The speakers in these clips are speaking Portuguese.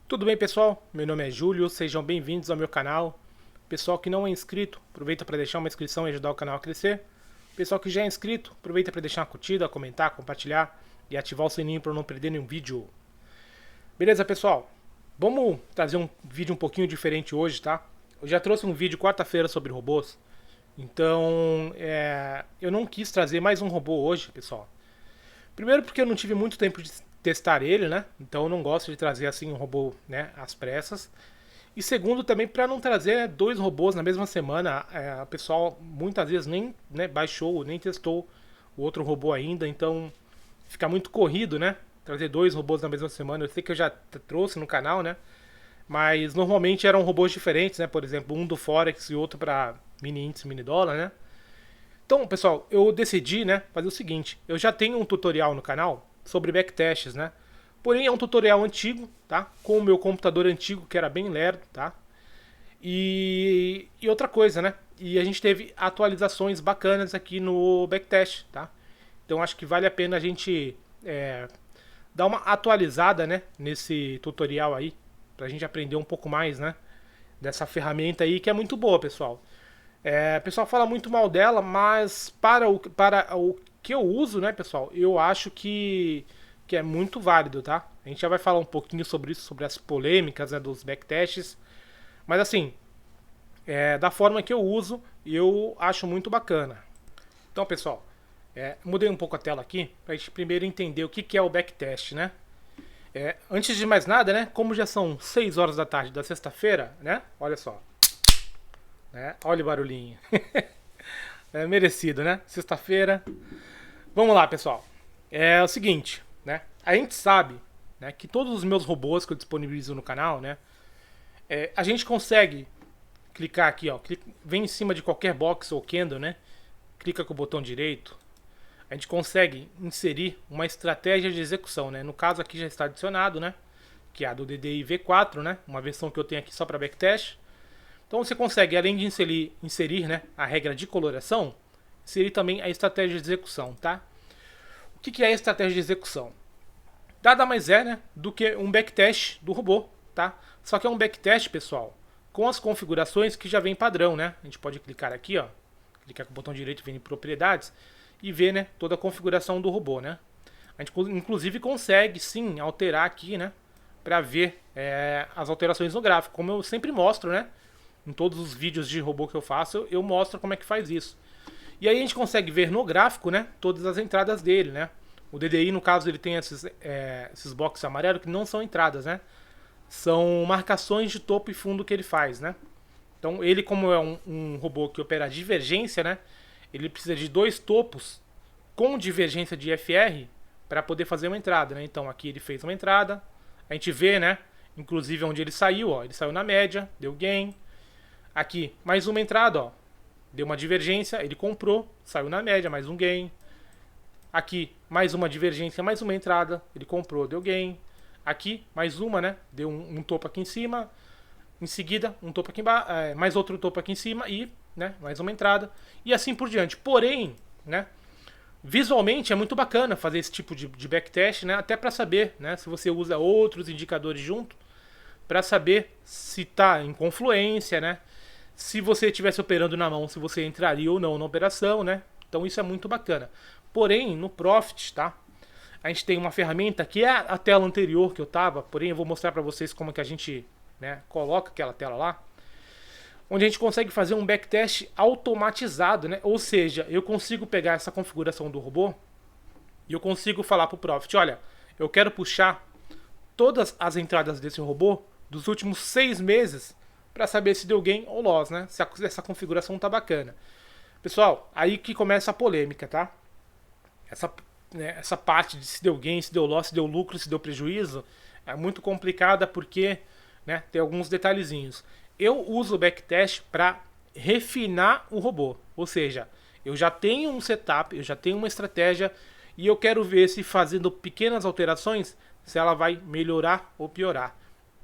Tudo bem, pessoal? Meu nome é Júlio, sejam bem-vindos ao meu canal. Pessoal que não é inscrito, aproveita para deixar uma inscrição e ajudar o canal a crescer. Pessoal que já é inscrito, aproveita para deixar uma curtida, comentar, compartilhar e ativar o sininho para não perder nenhum vídeo. Beleza, pessoal? Vamos trazer um vídeo um pouquinho diferente hoje, tá? Eu já trouxe um vídeo quarta-feira sobre robôs, então eu não quis trazer mais um robô hoje, pessoal. Primeiro porque eu não tive muito tempo de testar ele, né? Então eu não gosto de trazer assim um robô, né, às pressas. E segundo também para não trazer dois robôs na mesma semana. O pessoal muitas vezes nem, né, baixou, nem testou o outro robô ainda, então fica muito corrido, né? Trazer dois robôs na mesma semana. Eu sei que eu já trouxe no canal, né? Mas normalmente eram robôs diferentes, né? Por exemplo, um do Forex e outro para mini índice, mini dólar, né? Então, pessoal, eu decidi, né, fazer o seguinte. Eu já tenho um tutorial no canal sobre backtests, né? Porém, é um tutorial antigo, tá? Com o meu computador antigo, que era bem lerdo, tá? E outra coisa, né? E a gente teve atualizações bacanas aqui no backtest, tá? Então, acho que vale a pena a gente dar uma atualizada, né, nesse tutorial aí, pra gente aprender um pouco mais, né, dessa ferramenta aí, que é muito boa, pessoal. O pessoal fala muito mal dela, mas para o que eu uso, né, pessoal, eu acho que é muito válido, tá? A gente já vai falar um pouquinho sobre isso, sobre as polêmicas, né, dos backtests. Mas assim, da forma que eu uso, eu acho muito bacana. Então, pessoal, mudei um pouco a tela aqui para a gente primeiro entender o que é o backtest, né? Antes de mais nada, né, como já são 6 horas da tarde da sexta-feira, né? Olha só, né? Olha o barulhinho. É merecido, né? Sexta-feira. Vamos lá, pessoal. É o seguinte, né? A gente sabe, né, que todos os meus robôs que eu disponibilizo no canal, né, a gente consegue clicar aqui, ó, vem em cima de qualquer box ou candle, né? Clica com o botão direito. A gente consegue inserir uma estratégia de execução, né? No caso aqui já está adicionado, né? Que é a do DDI V4, né? Uma versão que eu tenho aqui só para backtest. Então você consegue, além de inserir, né, a regra de coloração, inserir também a estratégia de execução, tá? O que é a estratégia de execução? Nada mais é, né, do que um backtest do robô, tá? Só que é um backtest, pessoal, com as configurações que já vem padrão, né? A gente pode clicar aqui, ó, clicar com o botão direito, vem em propriedades e ver, né, toda a configuração do robô, né? A gente inclusive consegue sim alterar aqui, né, para ver as alterações no gráfico, como eu sempre mostro, né? Em todos os vídeos de robô que eu faço, eu mostro como é que faz isso. E aí a gente consegue ver no gráfico, né, todas as entradas dele, né? O DDI, no caso, ele tem esses boxes amarelos que não são entradas, né? São marcações de topo e fundo que ele faz, né? Então, ele, como é um robô que opera divergência, né? Ele precisa de dois topos com divergência de FR para poder fazer uma entrada, né? Então, aqui ele fez uma entrada. A gente vê, né? Inclusive onde ele saiu, ó. Ele saiu na média, deu gain. Aqui, mais uma entrada, ó. Deu uma divergência, ele comprou, saiu na média, mais um gain. Aqui, mais uma divergência, mais uma entrada, ele comprou, deu gain. Aqui, mais uma, né? Deu um topo aqui em cima. Em seguida, um topo aqui embaixo, mais outro topo aqui em cima e, né, mais uma entrada. E assim por diante. Porém, né, visualmente é muito bacana fazer esse tipo de backtest, né? Até para saber, né, se você usa outros indicadores junto, para saber se está em confluência, né? Se você estivesse operando na mão, se você entraria ou não na operação, né? Então isso é muito bacana. Porém, no Profit, tá? A gente tem uma ferramenta que é a tela anterior que eu tava, porém eu vou mostrar para vocês como que a gente, né, coloca aquela tela lá, onde a gente consegue fazer um backtest automatizado, né? Ou seja, eu consigo pegar essa configuração do robô e eu consigo falar para o Profit, olha, eu quero puxar todas as entradas desse robô dos últimos 6 meses para saber se deu gain ou loss, né? Se essa configuração tá bacana. Pessoal, aí que começa a polêmica, tá? Essa parte de se deu gain, se deu loss, se deu lucro, se deu prejuízo, é muito complicada porque, né, tem alguns detalhezinhos. Eu uso o backtest para refinar o robô, ou seja, eu já tenho um setup, eu já tenho uma estratégia e eu quero ver se fazendo pequenas alterações, se ela vai melhorar ou piorar.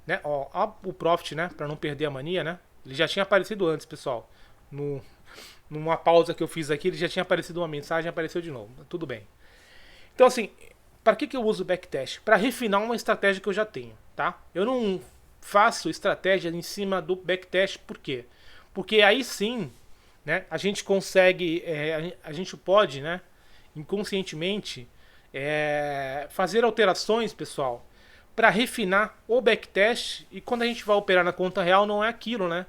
Né? Ó, o Profit, né, para não perder a mania, né? Ele já tinha aparecido antes, pessoal. Numa pausa que eu fiz aqui, ele já tinha aparecido uma mensagem, apareceu de novo. Tudo bem. Então, assim, para que eu uso o backtest? Para refinar uma estratégia que eu já tenho, tá? Eu não faço estratégia em cima do backtest. Por quê? Porque aí sim, né, a gente consegue, a gente pode, né, inconscientemente, fazer alterações, pessoal, para refinar o backtest. E quando a gente vai operar na conta real, não é aquilo, né?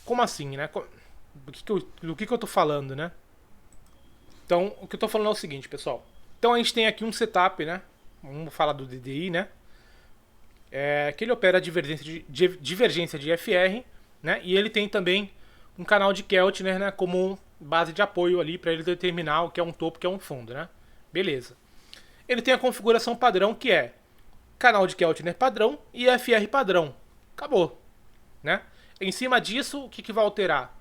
Como assim, né? Do que eu tô falando, né? Então, o que eu tô falando é o seguinte, pessoal. Então a gente tem aqui um setup, né? Vamos falar do DDI, né? Que ele opera divergência de FR, né? E ele tem também um canal de Keltner, né? Como base de apoio ali para ele determinar o que é um topo, o que é um fundo, né? Beleza. Ele tem a configuração padrão, que é canal de Keltner padrão e FR padrão. Acabou, né? Em cima disso, o que vai alterar?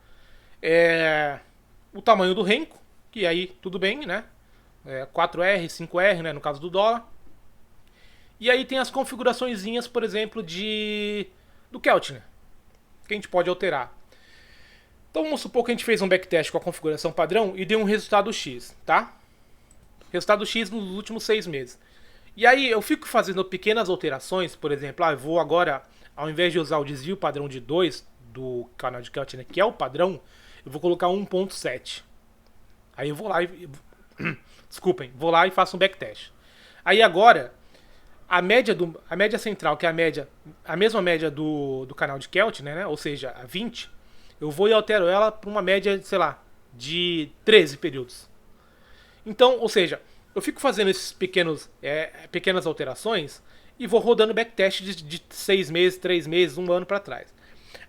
O tamanho do renco, que aí tudo bem, né? 4R, 5R, né? No caso do dólar. E aí tem as configuraçõezinhas, por exemplo, do Keltner, que a gente pode alterar. Então vamos supor que a gente fez um backtest com a configuração padrão e deu um resultado X, tá? Resultado X nos últimos 6 meses. E aí eu fico fazendo pequenas alterações, por exemplo, eu vou agora, ao invés de usar o desvio padrão de 2 do canal de Keltner, que é o padrão, eu vou colocar 1.7. Aí eu vou lá e... Desculpem, vou lá e faço um backtest. Aí agora, a média central, que é a mesma média do canal de Keltner, né? Ou seja, a 20, eu vou e altero ela para uma média, sei lá, de 13 períodos. Então, ou seja, eu fico fazendo esses pequenas alterações e vou rodando backtest de 6 meses, 3 meses, 1 ano para trás.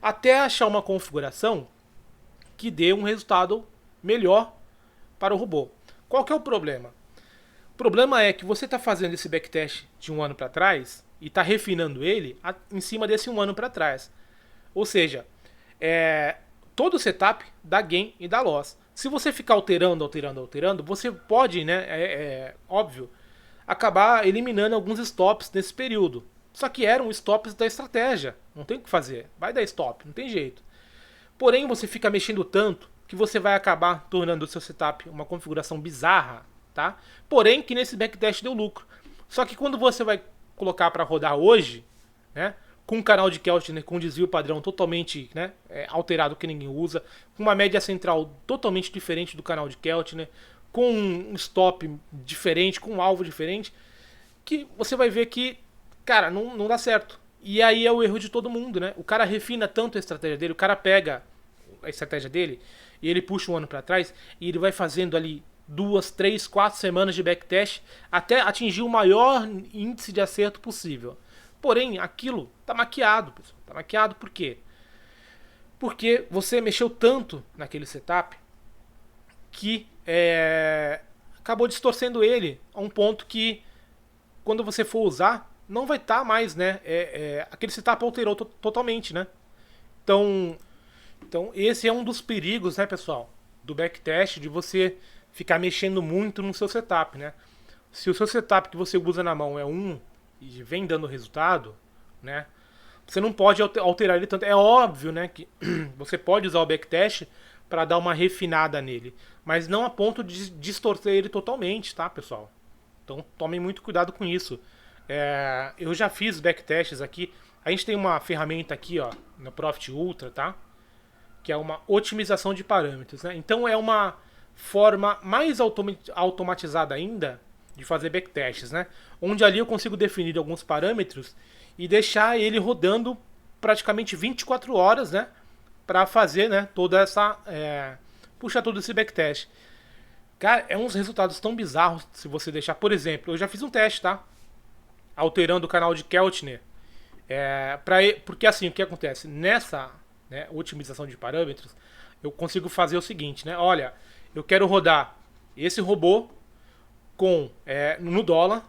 Até achar uma configuração que dê um resultado melhor para o robô. Qual que é o problema? O problema é que você está fazendo esse backtest de 1 ano para trás e está refinando ele em cima desse 1 ano para trás. Ou seja, todo o setup dá gain e dá loss. Se você ficar alterando, você pode, né, óbvio, acabar eliminando alguns stops nesse período. Só que eram stops da estratégia. Não tem o que fazer. Vai dar stop, não tem jeito. Porém, você fica mexendo tanto que você vai acabar tornando o seu setup uma configuração bizarra, tá? Porém, que nesse backtest deu lucro. Só que quando você vai colocar para rodar hoje, né, com um canal de Keltner com desvio padrão totalmente, né, alterado que ninguém usa, com uma média central totalmente diferente do canal de Keltner, com um stop diferente, com um alvo diferente, que você vai ver que, cara, não dá certo. E aí é o erro de todo mundo, né? O cara refina tanto a estratégia dele, o cara pega a estratégia dele e ele puxa um ano para trás e ele vai fazendo ali 2, 3, 4 semanas de backtest até atingir o maior índice de acerto possível. Porém, aquilo tá maquiado, pessoal. Tá maquiado por quê? Porque você mexeu tanto naquele setup que acabou distorcendo ele a um ponto que, quando você for usar, não vai estar mais, né? Aquele setup alterou totalmente, né? Então, esse é um dos perigos, né, pessoal, do backtest, de você ficar mexendo muito no seu setup, né? Se o seu setup que você usa na mão é e vem dando resultado, né? Você não pode alterar ele tanto. É óbvio, né, que você pode usar o backtest para dar uma refinada nele, mas não a ponto de distorcer ele totalmente, tá, pessoal? Então tomem muito cuidado com isso. Eu já fiz backtests aqui. A gente tem uma ferramenta aqui, ó, no Profit Ultra, tá? Que é uma otimização de parâmetros, né? Então é uma forma mais automatizada ainda de fazer backtests, né? Onde ali eu consigo definir alguns parâmetros e deixar ele rodando praticamente 24 horas, né? Para fazer, né, toda essa... puxar todo esse backtest. Cara, uns resultados tão bizarros se você deixar... Por exemplo, eu já fiz um teste, tá? Alterando o canal de Keltner. Porque assim, o que acontece? Nessa, né, otimização de parâmetros, eu consigo fazer o seguinte, né? Olha, eu quero rodar esse robô no dólar,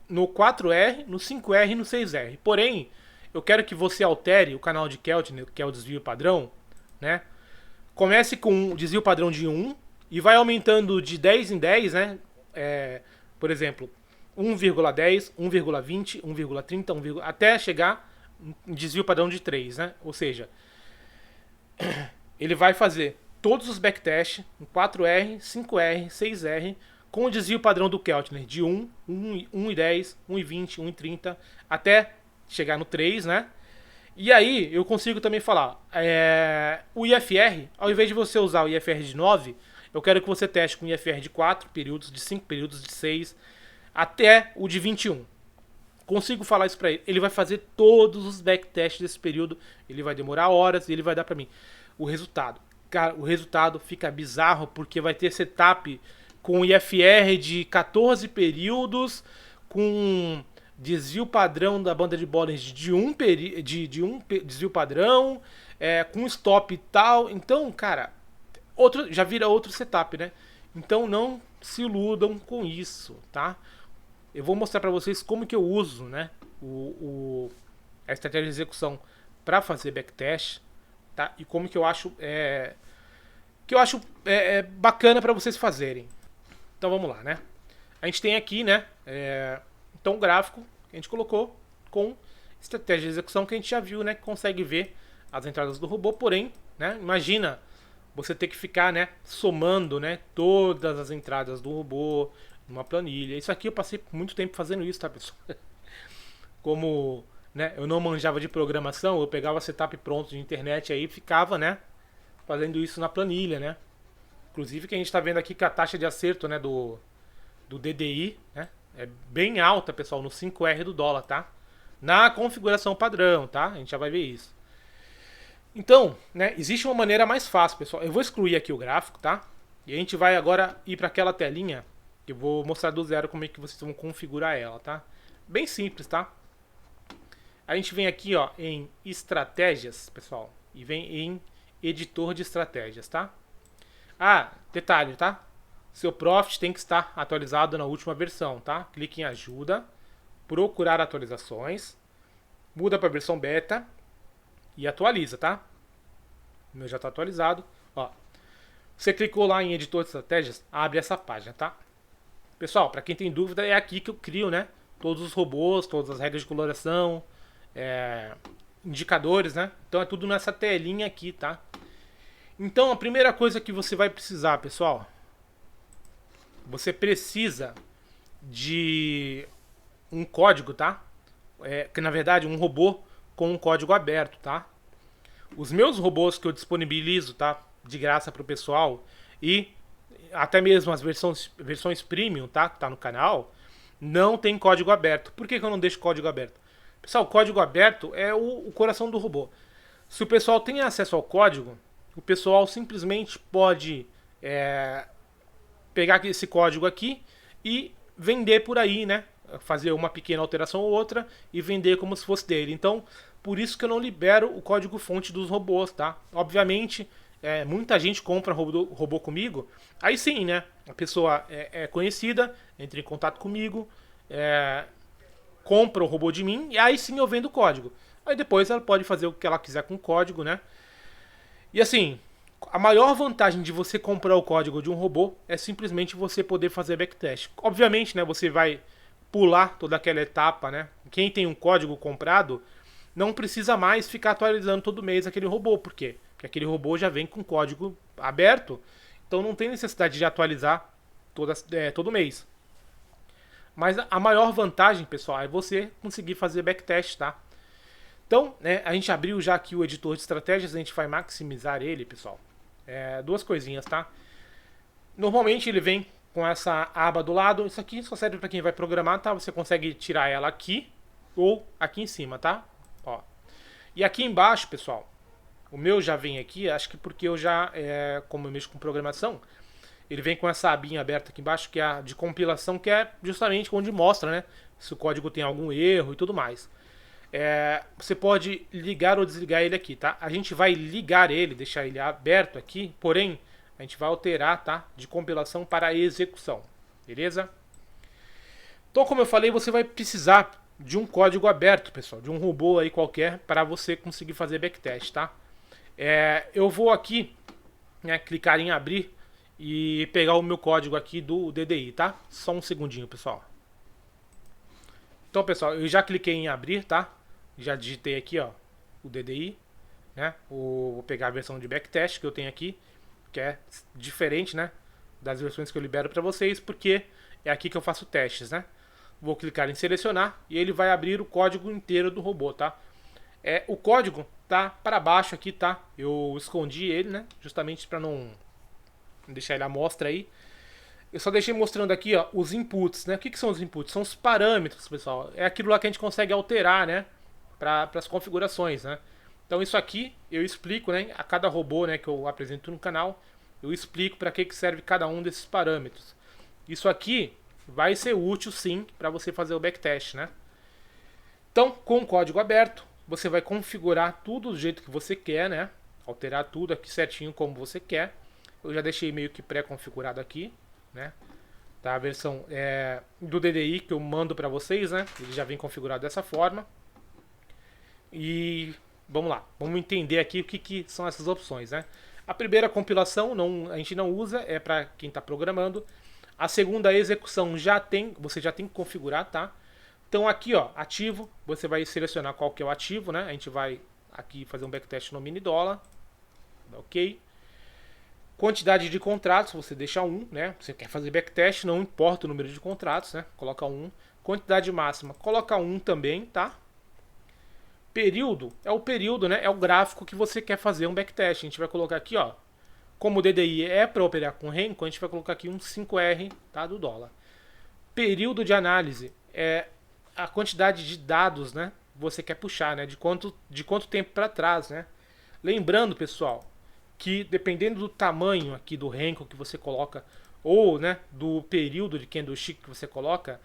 no 4R, no 5R e no 6R. Porém, eu quero que você altere o canal de Keltner, que é o desvio padrão, né? Comece com um desvio padrão de 1 e vai aumentando de 10 em 10, né? Por exemplo, 1,10, 1,20, 1,30, até chegar em desvio padrão de 3, né? Ou seja, ele vai fazer todos os backtests em 4R, 5R, 6R, com o desvio padrão do Keltner de 1,10, 1,20, 1,30, até chegar no 3, né? E aí eu consigo também falar, o IFR, ao invés de você usar o IFR de 9, eu quero que você teste com o IFR de 4 períodos, de 5 períodos, de 6, até o de 21. Consigo falar isso pra ele. Ele vai fazer todos os backtests desse período, ele vai demorar horas e ele vai dar pra mim o resultado. Cara, o resultado fica bizarro porque vai ter setup com IFR de 14 períodos, com desvio padrão da banda de Bollinger de um desvio padrão, com stop e tal. Então, cara, já vira outro setup, né? Então não se iludam com isso, tá? Eu vou mostrar para vocês como que eu uso, né, a estratégia de execução para fazer backtest, tá? E como que eu acho bacana para vocês fazerem. Então vamos lá, né? A gente tem aqui, né, então o gráfico que a gente colocou com estratégia de execução que a gente já viu, né, que consegue ver as entradas do robô, porém, né, imagina você ter que ficar, né, somando, né, todas as entradas do robô numa planilha. Isso aqui eu passei muito tempo fazendo isso, tá, pessoal? Como, né, eu não manjava de programação, eu pegava setup pronto de internet aí e ficava, né, fazendo isso na planilha, né? Inclusive que a gente está vendo aqui que a taxa de acerto, né, do DDI, né, é bem alta, pessoal, no 5R do dólar, tá? Na configuração padrão, tá? A gente já vai ver isso. Então, né, existe uma maneira mais fácil, pessoal. Eu vou excluir aqui o gráfico, tá? E a gente vai agora ir para aquela telinha que eu vou mostrar do zero como é que vocês vão configurar ela, tá? Bem simples, tá? A gente vem aqui, ó, em estratégias, pessoal, e vem em editor de estratégias, tá? Ah, detalhe, tá? Seu Profit tem que estar atualizado na última versão, tá? Clique em ajuda, procurar atualizações, muda para a versão beta e atualiza, tá? O meu já está atualizado. Ó, você clicou lá em editor de estratégias, abre essa página, tá? Pessoal, para quem tem dúvida, é aqui que eu crio, né? Todos os robôs, todas as regras de coloração, indicadores, né? Então é tudo nessa telinha aqui, tá? Então a primeira coisa que você vai precisar, pessoal, você precisa de um código, tá? Que na verdade um robô com um código aberto, tá? Os meus robôs que eu disponibilizo, tá? De graça pro pessoal e até mesmo as versões premium, tá? Que tá no canal, não tem código aberto. Por que eu não deixo código aberto? Pessoal, o código aberto é o coração do robô. Se o pessoal tem acesso ao código, o pessoal simplesmente pode pegar esse código aqui e vender por aí, né? Fazer uma pequena alteração ou outra e vender como se fosse dele. Então, por isso que eu não libero o código fonte dos robôs, tá? Obviamente, muita gente compra robô comigo, aí sim, né? A pessoa é conhecida, entra em contato comigo, compra o robô de mim e aí sim eu vendo o código. Aí depois ela pode fazer o que ela quiser com o código, né? E assim, a maior vantagem de você comprar o código de um robô é simplesmente você poder fazer backtest. Obviamente, né, você vai pular toda aquela etapa, né? Quem tem um código comprado não precisa mais ficar atualizando todo mês aquele robô. Por quê? Porque aquele robô já vem com código aberto, então não tem necessidade de atualizar todo mês. Mas a maior vantagem, pessoal, é você conseguir fazer backtest, tá? Então, né, a gente abriu já aqui o editor de estratégias, a gente vai maximizar ele, pessoal. Duas coisinhas, tá? Normalmente ele vem com essa aba do lado. Isso aqui só serve para quem vai programar, tá? Você consegue tirar ela aqui ou aqui em cima, tá? Ó. E aqui embaixo, pessoal, o meu já vem aqui, acho que porque eu já, como eu mexo com programação, ele vem com essa abinha aberta aqui embaixo, que é a de compilação, que é justamente onde mostra, né, se o código tem algum erro e tudo mais. Você pode ligar ou desligar ele aqui, tá? A gente vai ligar ele, deixar ele aberto aqui, porém, a gente vai alterar, tá? De compilação para execução, beleza? Então, como eu falei, você vai precisar de um código aberto, pessoal, de um robô aí qualquer, para você conseguir fazer backtest, tá? Eu vou aqui, né, clicar em abrir e pegar o meu código aqui do DDI, tá? Só um segundinho, pessoal. Então, pessoal, eu já cliquei em abrir, tá? Já digitei aqui, ó, o DDI, né? Vou pegar a versão de backtest que eu tenho aqui, que é diferente, né, das versões que eu libero para vocês, porque é aqui que eu faço testes, né? Vou clicar em selecionar e ele vai abrir o código inteiro do robô, tá? O código tá para baixo aqui, tá? Eu escondi ele, né? Justamente para não deixar ele à mostra aí. Eu só deixei mostrando aqui, ó, os inputs, né? O que são os inputs? São os parâmetros, pessoal. É aquilo lá que a gente consegue alterar, né? Para as configurações, né? Então isso aqui eu explico, né? A cada robô, né, que eu apresento no canal, eu explico para que serve cada um desses parâmetros. Isso aqui vai ser útil, sim, para você fazer o backtest, né? Então, com o código aberto, você vai configurar tudo do jeito que você quer, né? Alterar tudo aqui certinho como você quer. Eu já deixei meio que pré-configurado aqui, né? Tá, a versão do DDI que eu mando para vocês, né? Ele já vem configurado dessa forma. E vamos lá, vamos entender aqui o que são essas opções, né? A primeira compilação a gente não usa, é para quem está programando. A segunda execução você já tem que configurar, tá? Então aqui, ó, ativo, você vai selecionar qual que é o ativo, né? A gente vai aqui fazer um backtest no mini dólar, ok? Quantidade de contratos, você deixa 1, né? Você quer fazer backtest, não importa o número de contratos, né? Coloca 1. Quantidade máxima, coloca 1 também, tá? Período é o período, né? É o gráfico que você quer fazer um backtest. A gente vai colocar aqui, ó. Como o DDI é para operar com Renko, a gente vai colocar aqui um 5R, tá, do dólar. Período de análise é a quantidade de dados, né? Você quer puxar, né? De quanto tempo para trás, né? Lembrando, pessoal, que dependendo do tamanho aqui do Renko que você coloca ou, né, do período de candlestick que você coloca,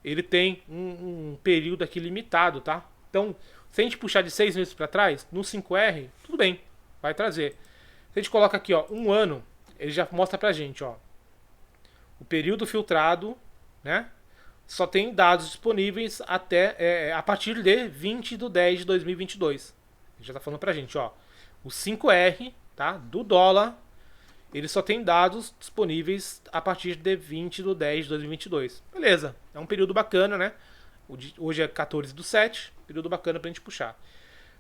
ele tem um período aqui limitado, tá? Então, se a gente puxar de 6 meses para trás, no 5R, tudo bem, vai trazer. Se a gente coloca aqui, ó, um ano, ele já mostra pra gente, ó, o período filtrado, né? Só tem dados disponíveis até a partir de 20 de 10 de 2022. Ele já tá falando pra gente, ó, o 5R, tá, do dólar, ele só tem dados disponíveis a partir de 20 de 10 de 2022. Beleza, é um período bacana, né? Hoje é 14 do 7, período bacana pra gente puxar.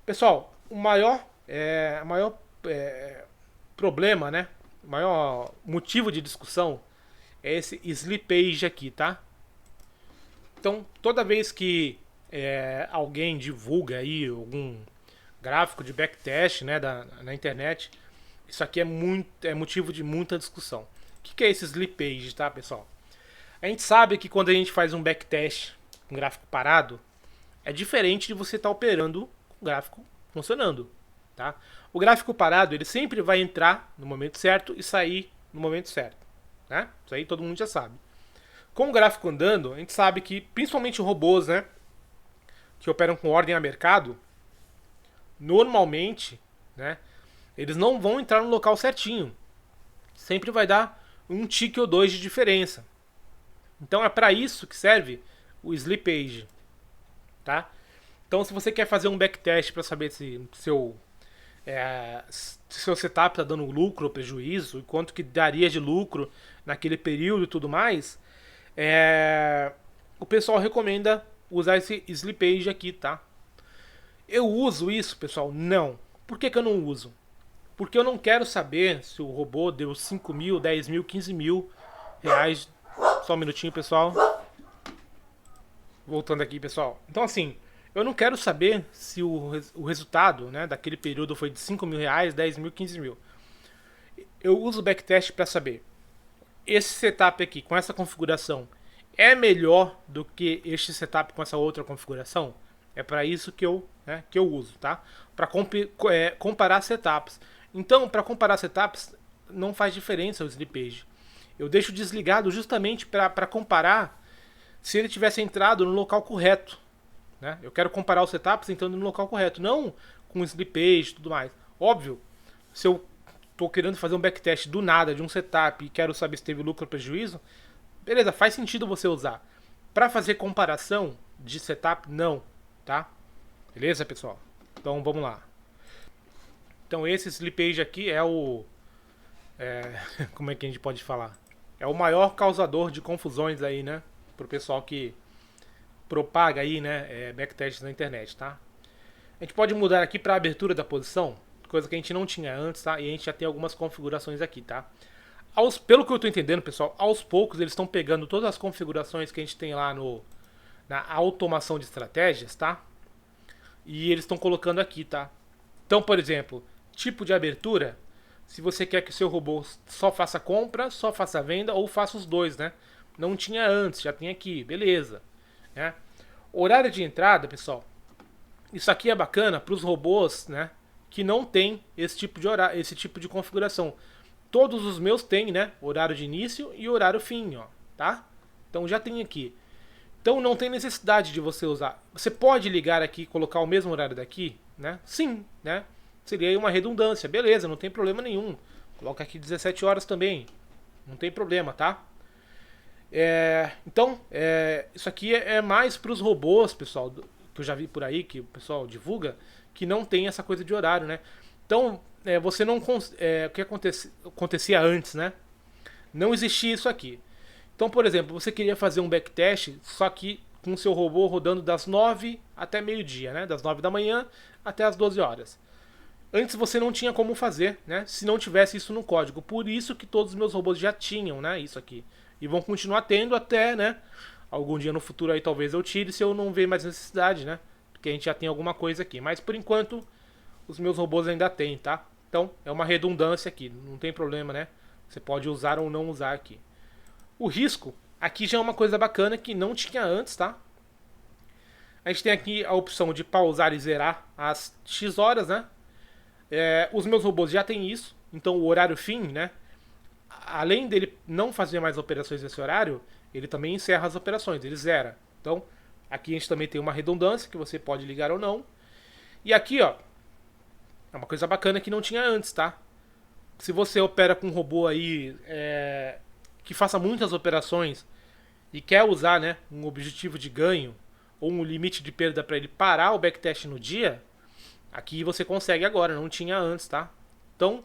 Pessoal, o maior problema, né? O maior motivo de discussão é esse slippage aqui, tá? Então, toda vez que alguém divulga aí algum gráfico de backtest, né, na internet, isso aqui é motivo de muita discussão. O que é esse slippage, tá, pessoal? A gente sabe que quando a gente faz um backtest, um gráfico parado, é diferente de você estar operando com o gráfico funcionando, tá? O gráfico parado, ele sempre vai entrar no momento certo e sair no momento certo, né? Isso aí todo mundo já sabe. Com o gráfico andando, a gente sabe que, principalmente robôs, né, que operam com ordem a mercado, normalmente, né, eles não vão entrar no local certinho. Sempre vai dar um tique ou dois de diferença. Então é para isso que serve o slippage, tá? Então, se você quer fazer um backtest para saber se seu setup está dando lucro ou prejuízo, e quanto que daria de lucro naquele período e tudo mais, o pessoal recomenda usar esse slippage aqui, tá? Eu uso isso, pessoal? Não. Por que eu não uso? Porque eu não quero saber se o robô deu 5 mil, 10 mil, 15 mil reais. Só um minutinho, pessoal. Voltando aqui, pessoal. Então, assim, eu não quero saber se o resultado, né, daquele período foi de 5 mil reais, 10 mil, 15 mil. Eu uso o backtest para saber. Esse setup aqui, com essa configuração, é melhor do que este setup com essa outra configuração? É para isso que eu uso, tá? Para comparar setups. Então, para comparar setups, não faz diferença o slippage. Eu deixo desligado justamente para comparar se ele tivesse entrado no local correto, né? Eu quero comparar os setups entrando no local correto, não com slippage e tudo mais. Óbvio, se eu estou querendo fazer um backtest do nada de um setup e quero saber se teve lucro ou prejuízo, beleza, faz sentido você usar. Para fazer comparação de setup, não, tá? Beleza, pessoal? Então vamos lá. Então esse slippage aqui é o... como é que a gente pode falar? É o maior causador de confusões aí, né? Pro pessoal que propaga aí, né, backtests na internet, tá? A gente pode mudar aqui para abertura da posição, coisa que a gente não tinha antes, tá? E a gente já tem algumas configurações aqui, tá? Pelo que eu tô entendendo, pessoal, aos poucos eles estão pegando todas as configurações que a gente tem lá na automação de estratégias, tá? E eles estão colocando aqui, tá? Então, por exemplo, tipo de abertura, se você quer que o seu robô só faça compra, só faça venda ou faça os dois, né? Não tinha antes, já tem aqui, beleza. Né? Horário de entrada, pessoal, isso aqui é bacana para os robôs, né? Que não tem esse tipo de horário, esse tipo de configuração. Todos os meus têm, né? Horário de início e horário fim, ó, tá? Então já tem aqui. Então não tem necessidade de você usar. Você pode ligar aqui e colocar o mesmo horário daqui, né? Sim, né? Seria uma redundância, beleza, não tem problema nenhum. Coloca aqui 17 horas também, não tem problema, tá? Então, isso aqui é mais para os robôs, pessoal, que eu já vi por aí, que o pessoal divulga, que não tem essa coisa de horário, né? Então, você não. O que acontecia antes, né? Não existia isso aqui. Então, por exemplo, você queria fazer um backtest, só que com o seu robô rodando das 9 até meio-dia, né? Das 9 da manhã até as 12 horas. Antes você não tinha como fazer, né? Se não tivesse isso no código. Por isso que todos os meus robôs já tinham, né? Isso aqui. E vão continuar tendo até, né? Algum dia no futuro aí talvez eu tire se eu não ver mais necessidade, né? Porque a gente já tem alguma coisa aqui. Mas por enquanto, os meus robôs ainda tem, tá? Então, é uma redundância aqui. Não tem problema, né? Você pode usar ou não usar aqui. O risco, aqui já é uma coisa bacana que não tinha antes, tá? A gente tem aqui a opção de pausar e zerar às X horas, né? Os meus robôs já tem isso. Então, o horário fim, né? Além dele não fazer mais operações nesse horário, ele também encerra as operações, ele zera. Então, aqui a gente também tem uma redundância que você pode ligar ou não. E aqui, ó, é uma coisa bacana que não tinha antes, tá? Se você opera com um robô aí que faça muitas operações e quer usar, né, um objetivo de ganho ou um limite de perda para ele parar o backtest no dia, aqui você consegue agora, não tinha antes, tá? Então,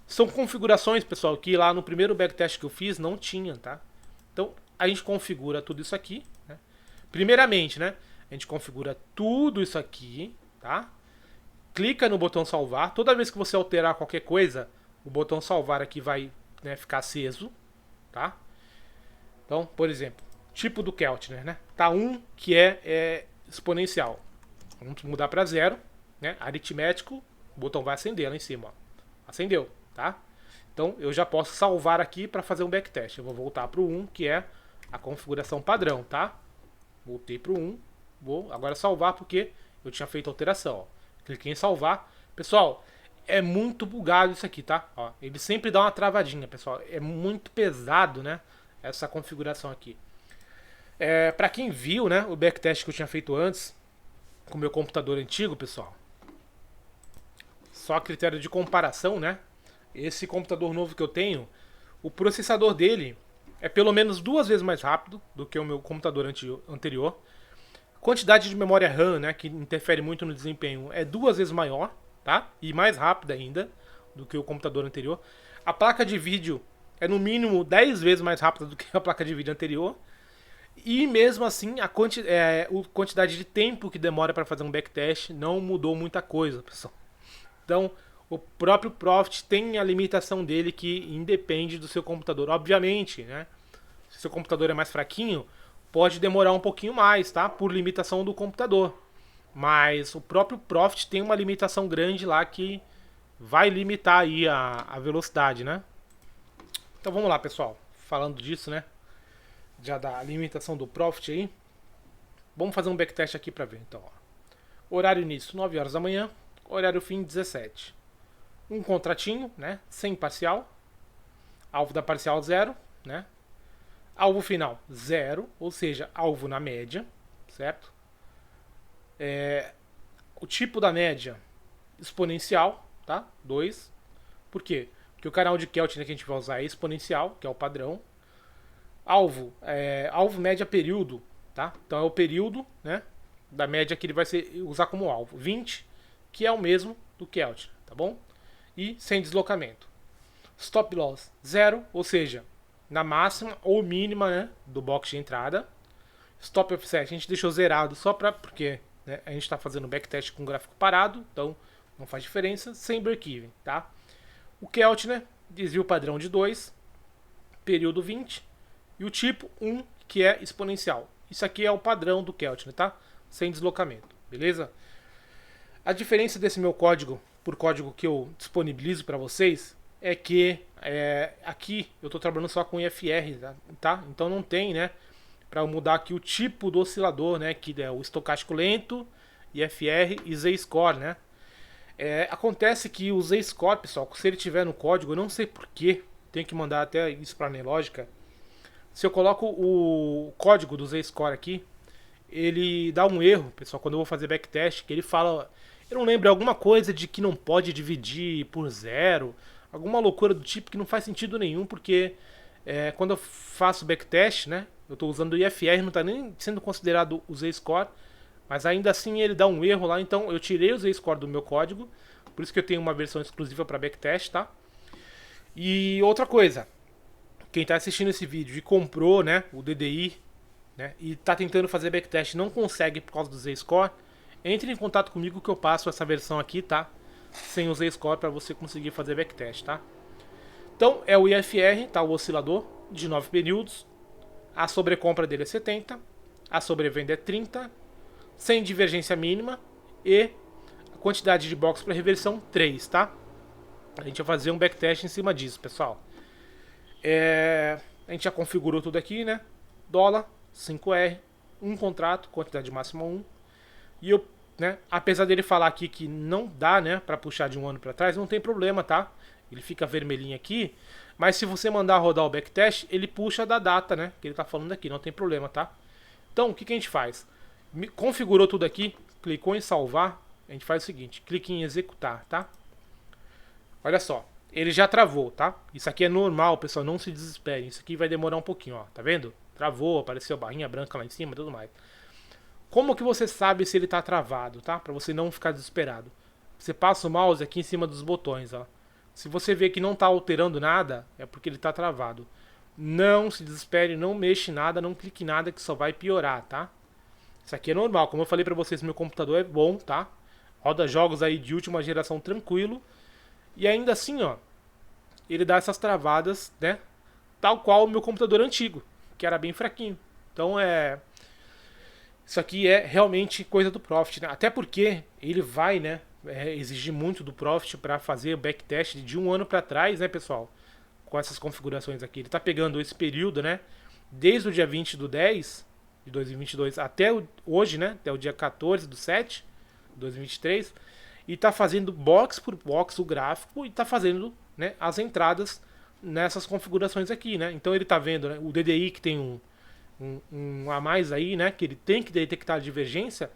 são configurações, pessoal, que lá no primeiro backtest que eu fiz não tinha, tá? Então, a gente configura tudo isso aqui, né? Primeiramente, né, a gente configura tudo isso aqui, tá? Clica no botão salvar. Toda vez que você alterar qualquer coisa, o botão salvar aqui vai, né, ficar aceso, tá? Então, por exemplo, tipo do Keltner, né? Tá 1, que é exponencial. Vamos mudar para 0, né? Aritmético, o botão vai acender lá em cima, ó. Acendeu, tá? Então, eu já posso salvar aqui para fazer um backtest. Eu vou voltar para o 1, que é a configuração padrão, tá? Voltei para o 1, vou agora salvar porque eu tinha feito a alteração, ó. Cliquei em salvar. Pessoal, é muito bugado isso aqui, tá? Ó, ele sempre dá uma travadinha, pessoal. É muito pesado, né? Essa configuração aqui. Para quem viu, né, o backtest que eu tinha feito antes com o meu computador antigo, pessoal. Só a critério de comparação, né? Esse computador novo que eu tenho, o processador dele é pelo menos 2 vezes mais rápido do que o meu computador anterior. Quantidade de memória RAM, né, que interfere muito no desempenho, é 2 vezes maior, tá? E mais rápida ainda do que o computador anterior. A placa de vídeo é no mínimo 10 vezes mais rápida do que a placa de vídeo anterior. E mesmo assim, a quantidade de tempo que demora para fazer um backtest não mudou muita coisa, pessoal. Então, o próprio Profit tem a limitação dele que independe do seu computador. Obviamente, né? Se seu computador é mais fraquinho, pode demorar um pouquinho mais, tá? Por limitação do computador. Mas o próprio Profit tem uma limitação grande lá que vai limitar aí a velocidade, né? Então vamos lá, pessoal. Falando disso, né? Já da limitação do Profit aí. Vamos fazer um backtest aqui para ver. Então, ó. Horário início 9 horas da manhã, horário fim 17. Um contratinho, né? Sem parcial. Alvo da parcial 0, né? Alvo final 0, ou seja, alvo na média, certo? O tipo da média exponencial, tá? 2. Por quê? Porque o canal de Keltner que a gente vai usar é exponencial, que é o padrão. Alvo média período, tá? Então é o período, né, da média que ele vai usar como alvo. 20, que é o mesmo do Keltner, tá bom? E sem deslocamento. Stop loss 0, ou seja, na máxima ou mínima, né, do box de entrada. Stop offset a gente deixou zerado só porque, né, a gente está fazendo backtest com gráfico parado, então não faz diferença. Sem break-even, tá? O Keltner, desvio padrão de 2, período 20, e o tipo 1, que é exponencial. Isso aqui é o padrão do Keltner, tá? Sem deslocamento, beleza? A diferença desse meu código por código que eu disponibilizo para vocês é que aqui eu estou trabalhando só com IFR, tá? Então não tem, né, para mudar aqui o tipo do oscilador, né, que é o estocástico lento, IFR e Z-Score, né? Acontece que o Z-Score, pessoal, se ele tiver no código, eu não sei porquê, tenho que mandar até isso para a Nelogica. Se eu coloco o código do Z-Score aqui, ele dá um erro, pessoal, quando eu vou fazer backtest, que ele fala, eu não lembro, alguma coisa de que não pode dividir por zero, alguma loucura do tipo que não faz sentido nenhum, porque quando eu faço backtest, né, eu estou usando o IFR, não está nem sendo considerado o Z-Score, mas ainda assim ele dá um erro lá, então eu tirei o Z-Score do meu código, por isso que eu tenho uma versão exclusiva para backtest, tá? E outra coisa, quem está assistindo esse vídeo e comprou, né, o DDI, né, e está tentando fazer backtest e não consegue por causa do Z-Score, entre em contato comigo que eu passo essa versão aqui, tá? Sem o Z-Score para você conseguir fazer backtest, tá? Então é o IFR, tá? O oscilador de 9 períodos. A sobrecompra dele é 70, a sobrevenda é 30, sem divergência mínima e a quantidade de blocos para reversão 3, tá? A gente vai fazer um backtest em cima disso, pessoal. A gente já configurou tudo aqui, né? Dólar, 5R, um contrato, quantidade máxima 1. E eu, né, apesar dele falar aqui que não dá, né, para puxar de um ano para trás, não tem problema, tá? Ele fica vermelhinho aqui, mas se você mandar rodar o backtest, ele puxa da data, né, que ele tá falando aqui, não tem problema, tá? Então, o que a gente faz? Configurou tudo aqui, clicou em salvar, a gente faz o seguinte, clique em executar, tá? Olha só, ele já travou, tá? Isso aqui é normal, pessoal, não se desespere, isso aqui vai demorar um pouquinho, ó, tá vendo? Travou, apareceu a barrinha branca lá em cima e tudo mais. Como que você sabe se ele está travado, tá? Para você não ficar desesperado. Você passa o mouse aqui em cima dos botões, ó. Se você vê que não está alterando nada, é porque ele está travado. Não se desespere, não mexe em nada, não clique em nada que só vai piorar, tá? Isso aqui é normal, como eu falei para vocês, meu computador é bom, tá? Roda jogos aí de última geração tranquilo. E ainda assim, ó, ele dá essas travadas, né? Tal qual o meu computador antigo, que era bem fraquinho. Então isso aqui é realmente coisa do Profit, né? Até porque ele vai, né, exigir muito do Profit para fazer o backtest de um ano para trás, né, pessoal? Com essas configurações aqui. Ele está pegando esse período, né, desde o dia 20/10 de 2022 até hoje, né, até o dia 14/7 de 2023, e está fazendo box por box o gráfico e está fazendo, né, as entradas nessas configurações aqui, né? Então ele está vendo, né, o DDI que tem um a mais aí, né, que ele tem que detectar a divergência,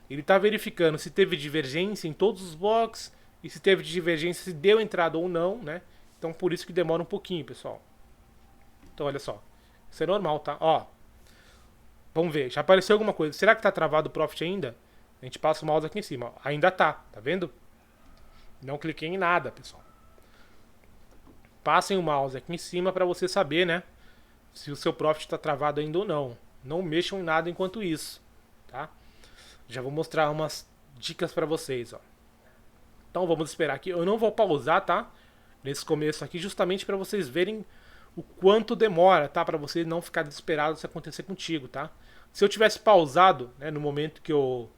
ele está verificando se teve divergência em todos os blocos e se teve divergência, se deu entrada ou não, né? Então por isso que demora um pouquinho, pessoal. Então olha só, isso é normal, tá? Ó, vamos ver, já apareceu alguma coisa. Será que está travado o Profit ainda? A gente passa o mouse aqui em cima, ó. Ainda tá vendo? Não cliquei em nada, pessoal. Passem o mouse aqui em cima para você saber, né, se o seu Profit está travado ainda ou não. Não mexam em nada enquanto isso, tá? Já vou mostrar umas dicas para vocês, ó. Então vamos esperar aqui. Eu não vou pausar, tá? Nesse começo aqui, justamente para vocês verem o quanto demora, tá? Para você não ficar desesperado se acontecer contigo, tá? Se eu tivesse pausado, né, no momento que eu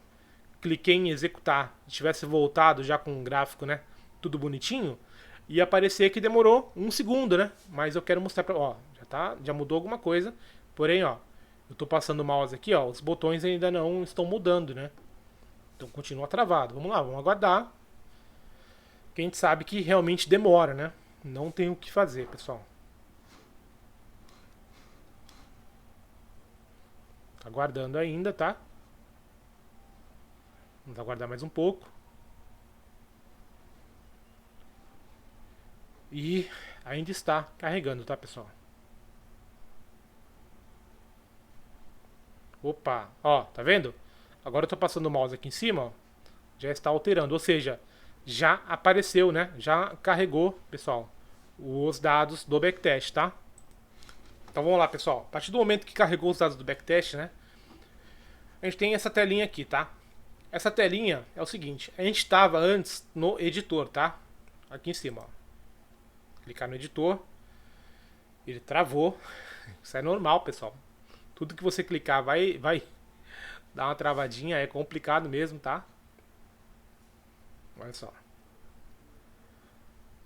cliquei em executar, tivesse voltado já com o gráfico, né, tudo bonitinho, ia aparecer que demorou um segundo, né? Mas eu quero mostrar para, ó, já mudou alguma coisa. Porém, ó, eu tô passando o mouse aqui, ó, os botões ainda não estão mudando, né? Então continua travado. Vamos lá, vamos aguardar. Que a gente sabe que realmente demora, né? Não tem o que fazer, pessoal. Tá aguardando ainda, tá? Vamos aguardar mais um pouco. E ainda está carregando, tá, pessoal? Opa, ó, tá vendo? Agora eu tô passando o mouse aqui em cima, ó. Já está alterando, ou seja, já apareceu, né? Já carregou, pessoal, os dados do backtest, tá? Então vamos lá, pessoal. A partir do momento que carregou os dados do backtest, né? A gente tem essa telinha aqui, tá? Essa telinha é o seguinte, a gente estava antes no editor, tá? Aqui em cima, ó. Clicar no editor, ele travou. Isso é normal, pessoal. Tudo que você clicar, vai dar uma travadinha, é complicado mesmo, tá? Então, vamos lá, vamos aguardar. Que a gente tem essa telinha aqui, tá? Essa telinha é o seguinte, a gente estava antes no editor, tá? Aqui em cima, ó. Clicar no editor, ele travou. Isso é normal, pessoal. Tudo que você clicar vai dar uma travadinha, é complicado mesmo, tá? Olha só. Vou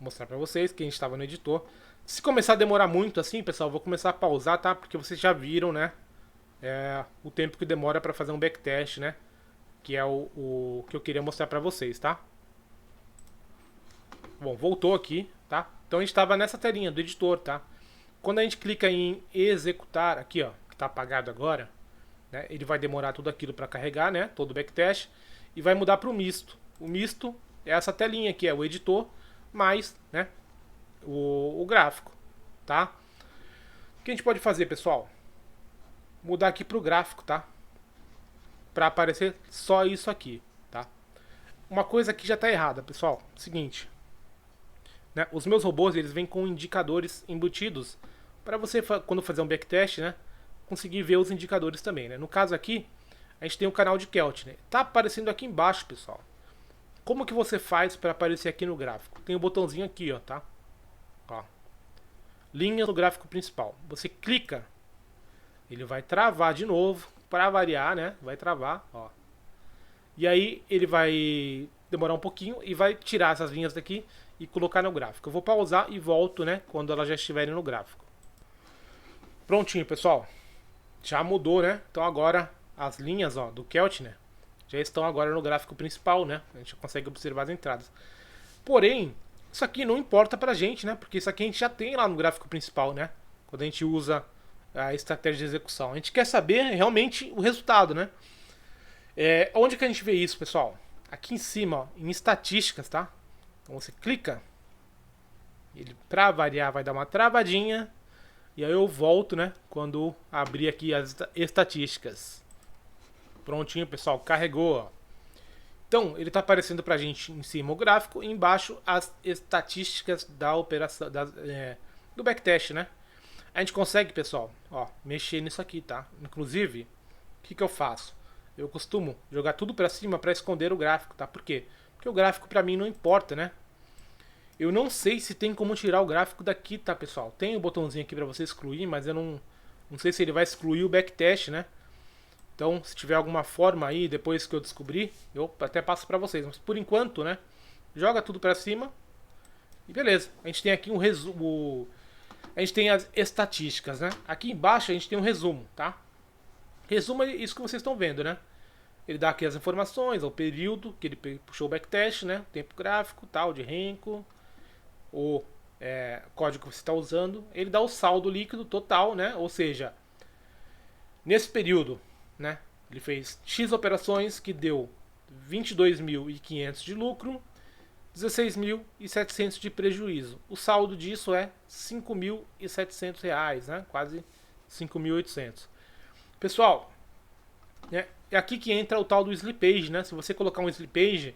mostrar pra vocês que a gente estava no editor. Se começar a demorar muito assim, pessoal, eu vou começar a pausar, tá? Porque vocês já viram, né? O tempo que demora para fazer um backtest, né? Que é o que eu queria mostrar para vocês, tá? Bom, voltou aqui, tá? Então a gente estava nessa telinha do editor, tá? Quando a gente clica em executar, aqui ó, que está apagado agora, né? Ele vai demorar tudo aquilo para carregar, né? Todo o backtest e vai mudar para o misto. O misto é essa telinha aqui, é o editor mais, né? O gráfico, tá? O que a gente pode fazer, pessoal? Mudar aqui para o gráfico, tá? Para aparecer só isso aqui, tá? Uma coisa que já está errada, pessoal. Seguinte, né? Os meus robôs eles vêm com indicadores embutidos para você quando fazer um backtest, né? Conseguir ver os indicadores também, né? No caso aqui, a gente tem o canal de Keltner, né? Tá aparecendo aqui embaixo, pessoal. Como que você faz para aparecer aqui no gráfico? Tem o botãozinho aqui, ó, tá? Ó. Linha do gráfico principal. Você clica, ele vai travar de novo, para variar, né? Vai travar, ó. E aí ele vai demorar um pouquinho e vai tirar essas linhas daqui e colocar no gráfico. Eu vou pausar e volto, né? Quando elas já estiverem no gráfico. Prontinho, pessoal. Já mudou, né? Então agora as linhas, ó, do Keltner já estão agora no gráfico principal, né? A gente consegue observar as entradas. Porém, isso aqui não importa pra gente, né? Porque isso aqui a gente já tem lá no gráfico principal, né? Quando a gente usa a estratégia de execução. A gente quer saber realmente o resultado, né? Onde que a gente vê isso, pessoal? Aqui em cima, ó, em estatísticas, tá? Então você clica, ele pra variar vai dar uma travadinha, e aí eu volto, né? Quando abrir aqui as estatísticas. Prontinho, pessoal, carregou, ó. Então, ele está aparecendo pra gente em cima o gráfico e embaixo as estatísticas da operação, do backtest, né? A gente consegue, pessoal, ó, mexer nisso aqui, tá? Inclusive, o que eu faço? Eu costumo jogar tudo pra cima pra esconder o gráfico, tá? Por quê? Porque o gráfico pra mim não importa, né? Eu não sei se tem como tirar o gráfico daqui, tá, pessoal? Tem um botãozinho aqui pra você excluir, mas eu não sei se ele vai excluir o backtest, né? Então, se tiver alguma forma aí, depois que eu descobrir, eu até passo pra vocês. Mas por enquanto, né? Joga tudo pra cima. E beleza. A gente tem aqui um resumo. A gente tem as estatísticas, né? Aqui embaixo a gente tem um resumo, tá? Resumo é isso que vocês estão vendo, né? Ele dá aqui as informações, o período que ele puxou o backtest, né? Tempo gráfico, tal, de Renko, o código que você está usando. Ele dá o saldo líquido total, né? Ou seja, nesse período, né? Ele fez X operações que deu 22.500 de lucro, 16.700 de prejuízo. O saldo disso é R$ 5.700, né? Quase 5.800. Pessoal, é aqui que entra o tal do slippage, né? Se você colocar um slippage,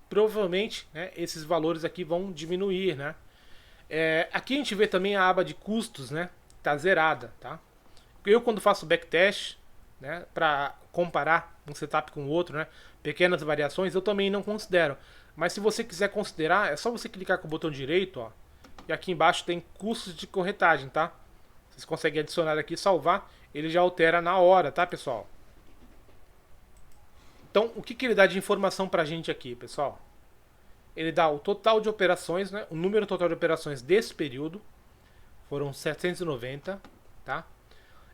provavelmente, né, esses valores aqui vão diminuir, né? Aqui a gente vê também a aba de custos, né? Tá zerada, tá? Eu quando faço backtest, né, para comparar um setup com o outro, né, pequenas variações, eu também não considero. Mas se você quiser considerar, é só você clicar com o botão direito, ó, e aqui embaixo tem custos de corretagem, tá? Vocês conseguem adicionar aqui e salvar, ele já altera na hora, tá, pessoal? Então, o que ele dá de informação pra gente aqui, pessoal? Ele dá o total de operações, né, o número total de operações desse período, foram 790, tá?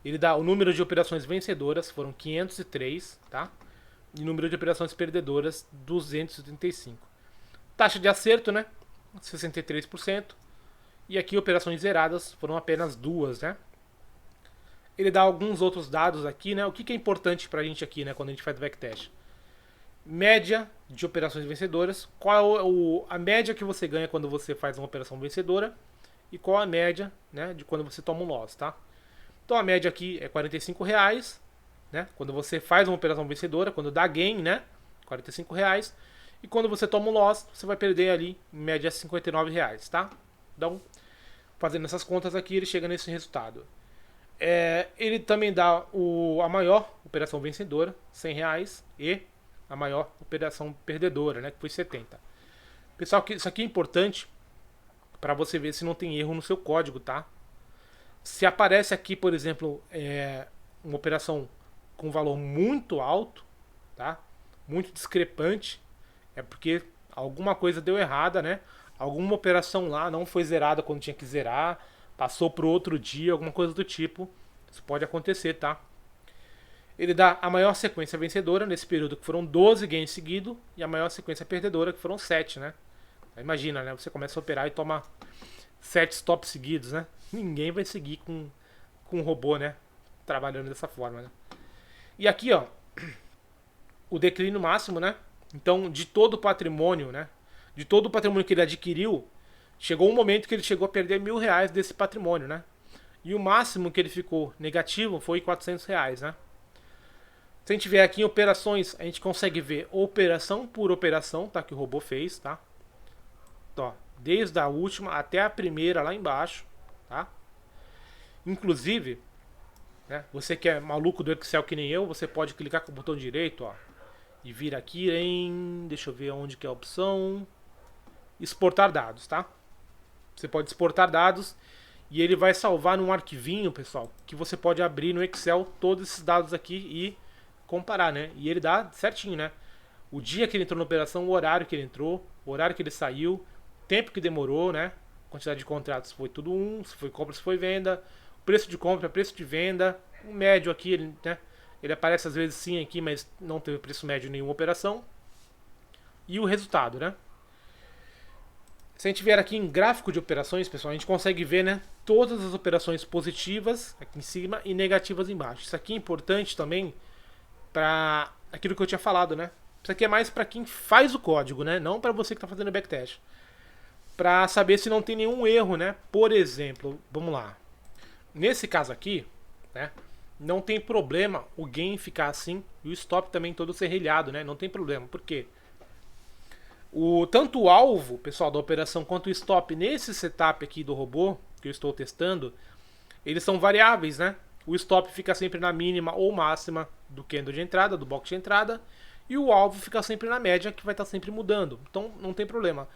Ele dá o número de operações vencedoras, foram 503, tá? E o número de operações perdedoras, 235. Taxa de acerto, né? 63%. E aqui operações zeradas foram apenas 2, né? Ele dá alguns outros dados aqui, né? O que é importante pra gente aqui, né? Quando a gente faz backtest. Média de operações vencedoras. Qual é a média que você ganha quando você faz uma operação vencedora. E qual a média, né? De quando você toma um loss, tá? Então a média aqui é R$ 45, né? Quando você faz uma operação vencedora, quando dá gain, né? R$ 45. E quando você toma um loss, você vai perder ali, em média, R$ 59, tá? Então, fazendo essas contas aqui, ele chega nesse resultado. Ele também dá a maior operação vencedora, R$ 100, e a maior operação perdedora, né? Que foi 70. Pessoal, isso aqui é importante para você ver se não tem erro no seu código, tá? Se aparece aqui, por exemplo, uma operação com valor muito alto, tá? Muito discrepante, é porque alguma coisa deu errada, né? Alguma operação lá não foi zerada quando tinha que zerar, passou pro outro dia, alguma coisa do tipo. Isso pode acontecer, tá? Ele dá a maior sequência vencedora nesse período, que foram 12 gains seguidos, e a maior sequência perdedora, que foram 7, né? Imagina, né? Você começa a operar e toma 7 stops seguidos, né? Ninguém vai seguir com um robô, né? Trabalhando dessa forma, né? E aqui, ó, o declínio máximo, né? Então, de todo o patrimônio, né? De todo o patrimônio que ele adquiriu, chegou um momento que ele chegou a perder R$ 1.000 desse patrimônio, né? E o máximo que ele ficou negativo foi R$ 400, né? Se a gente vier aqui em operações, a gente consegue ver operação por operação, tá? Que o robô fez, tá? Ó, desde a última até a primeira lá embaixo, tá? Inclusive, né? Você que é maluco do Excel que nem eu, você pode clicar com o botão direito, ó, e vir aqui em, deixa eu ver onde que é a opção, exportar dados, tá? Você pode exportar dados e ele vai salvar num arquivinho, pessoal, que você pode abrir no Excel todos esses dados aqui e comparar, né? E ele dá certinho, né? O dia que ele entrou na operação, o horário que ele entrou, o horário que ele saiu, tempo que demorou, né? Quantidade de contratos foi tudo se foi compra, se foi venda, preço de compra, preço de venda, o médio aqui, ele, né? Ele aparece às vezes sim aqui, mas não teve preço médio em nenhuma operação. E o resultado, né? Se a gente vier aqui em gráfico de operações, pessoal, a gente consegue ver, né, todas as operações positivas aqui em cima e negativas embaixo. Isso aqui é importante também para aquilo que eu tinha falado, né? Isso aqui é mais para quem faz o código, né? Não para você que está fazendo backtest. Para saber se não tem nenhum erro, né? Por exemplo, vamos lá. Nesse caso aqui, né? Não tem problema o gain ficar assim e o stop também todo serrilhado, né? Não tem problema. Por quê? Tanto o alvo, pessoal, da operação, quanto o stop nesse setup aqui do robô, que eu estou testando, eles são variáveis, né? O stop fica sempre na mínima ou máxima do candle de entrada, do box de entrada, e o alvo fica sempre na média, que vai estar sempre mudando. Então não tem problema.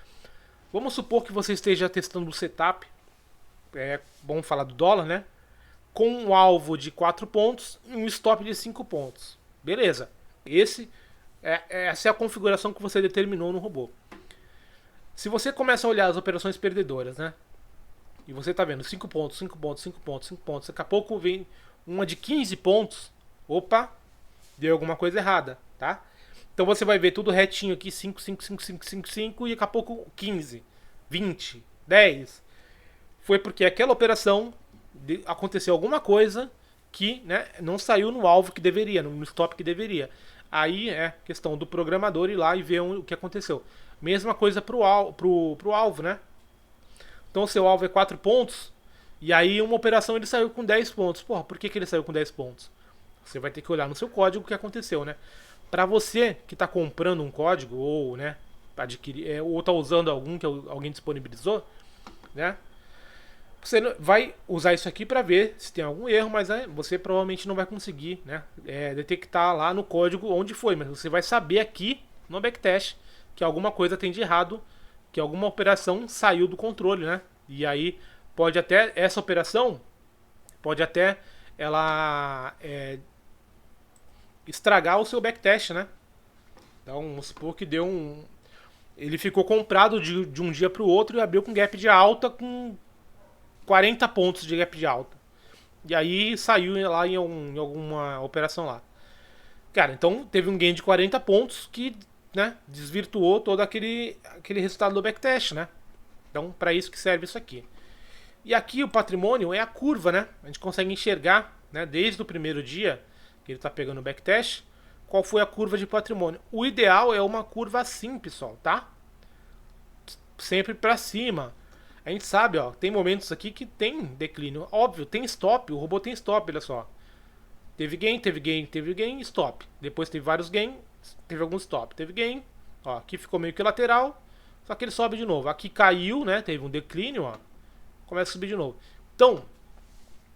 Vamos supor que você esteja testando o setup, vamos falar do dólar, né? Com um alvo de 4 pontos e um stop de 5 pontos. Beleza. Essa é a configuração que você determinou no robô. Se você começa a olhar as operações perdedoras, né? E você está vendo 5 pontos, 5 pontos, 5 pontos, 5 pontos. Daqui a pouco vem uma de 15 pontos. Opa, deu alguma coisa errada, tá? Então você vai ver tudo retinho aqui, 5, 5, 5, 5, 5, 5, e daqui a pouco 15, 20, 10. Foi porque aquela operação aconteceu alguma coisa que, né, não saiu no alvo que deveria, no stop que deveria. Aí é questão do programador ir lá e ver o que aconteceu. Mesma coisa pro alvo, né? Então o seu alvo é 4 pontos, e aí uma operação ele saiu com 10 pontos. Porra, por que ele saiu com 10 pontos? Você vai ter que olhar no seu código o que aconteceu, né? Para você que está comprando um código, ou, né, adquirir, ou está usando algum que alguém disponibilizou, né? Você vai usar isso aqui para ver se tem algum erro, mas você provavelmente não vai conseguir, né, detectar lá no código onde foi, mas você vai saber aqui no backtest que alguma coisa tem de errado, que alguma operação saiu do controle, né? E aí pode até essa operação pode até ela estragar o seu backtest, né? Então vamos supor que ele ficou comprado de um dia para o outro e abriu com gap de alta com 40 pontos de gap de alta. E aí saiu lá em alguma operação lá. Cara, então teve um gain de 40 pontos que, né, desvirtuou todo aquele resultado do backtest, né? Então, para isso que serve isso aqui. E aqui o patrimônio é a curva, né? A gente consegue enxergar, né, desde o primeiro dia que ele está pegando o backtest, qual foi a curva de patrimônio. O ideal é uma curva assim, pessoal, tá? Sempre para cima. A gente sabe, ó, tem momentos aqui que tem declínio. Óbvio, tem stop, o robô tem stop, olha só. Teve gain, teve gain, teve gain, stop. Depois teve vários gain, teve algum stop. Teve gain, ó, aqui ficou meio que lateral, só que ele sobe de novo. Aqui caiu, né, teve um declínio, ó, começa a subir de novo. Então,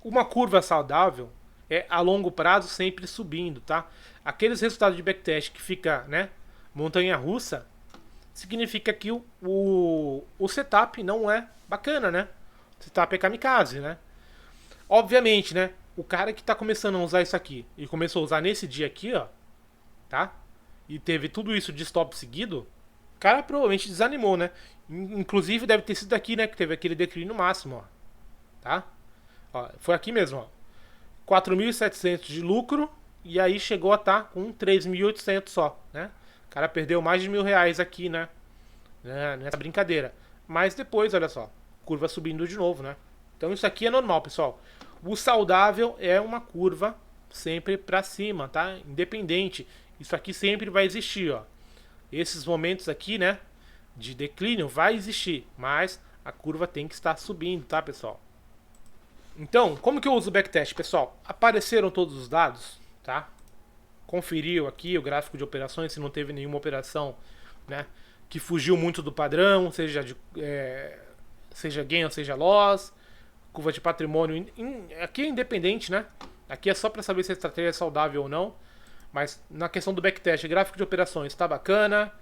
uma curva saudável é a longo prazo sempre subindo, tá? Aqueles resultados de backtest que fica, né, montanha-russa, significa que o setup não é bacana, né? O setup é kamikaze, né? Obviamente, né? O cara que tá começando a usar isso aqui e começou a usar nesse dia aqui, ó, tá? E teve tudo isso de stop seguido, cara provavelmente desanimou, né? Inclusive deve ter sido aqui, né, que teve aquele declínio máximo, ó, tá? Ó, foi aqui mesmo, ó. 4.700 de lucro e aí chegou a estar com 3.800 só, né? O cara perdeu mais de R$ 1.000 aqui, né, nessa brincadeira. Mas depois, olha só, curva subindo de novo, né? Então isso aqui é normal, pessoal. O saudável é uma curva sempre para cima, tá? Independente. Isso aqui sempre vai existir, ó. Esses momentos aqui, né, de declínio vai existir, mas a curva tem que estar subindo, tá, pessoal? Então, como que eu uso o backtest, pessoal? Apareceram todos os dados, tá? Conferiu aqui o gráfico de operações, se não teve nenhuma operação, né, que fugiu muito do padrão, seja gain ou seja loss, curva de patrimônio. Aqui é independente, né? Aqui é só para saber se a estratégia é saudável ou não. Mas na questão do backtest, gráfico de operações está bacana.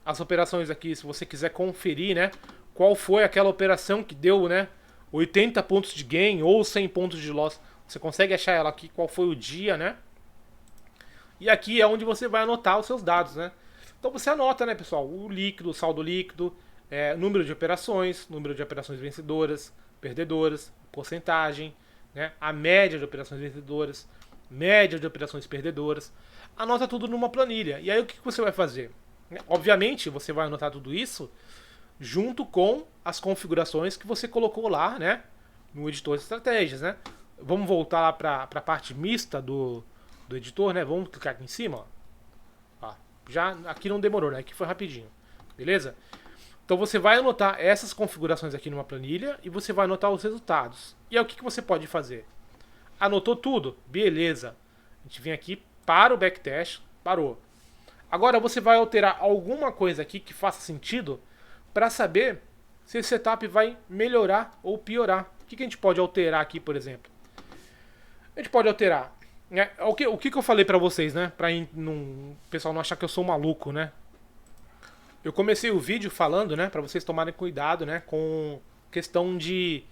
As operações aqui, se você quiser conferir, né? Qual foi aquela operação que deu, né? 80 pontos de gain ou 100 pontos de loss. Você consegue achar ela aqui, qual foi o dia, né? E aqui é onde você vai anotar os seus dados, né? Então você anota, né, pessoal? O líquido, o saldo líquido, número de operações vencedoras, perdedoras, porcentagem, né? A média de operações vencedoras, média de operações perdedoras. Anota tudo numa planilha. E aí o que você vai fazer? Obviamente, você vai anotar tudo isso junto com as configurações que você colocou lá, né, no editor de estratégias, né? Vamos voltar lá para a parte mista do editor, né? Vamos clicar aqui em cima, ó. Ó, já aqui não demorou, né? Aqui foi rapidinho. Beleza? Então você vai anotar essas configurações aqui numa planilha e você vai anotar os resultados. E aí o que você pode fazer? Anotou tudo? Beleza. A gente vem aqui para o backtest, parou. Agora você vai alterar alguma coisa aqui que faça sentido para saber se esse setup vai melhorar ou piorar. O que a gente pode alterar aqui, por exemplo? A gente pode alterar, né? O que eu falei para vocês, né? Para o pessoal não achar que eu sou maluco, né? Eu comecei o vídeo falando, né, para vocês tomarem cuidado, né, com questão de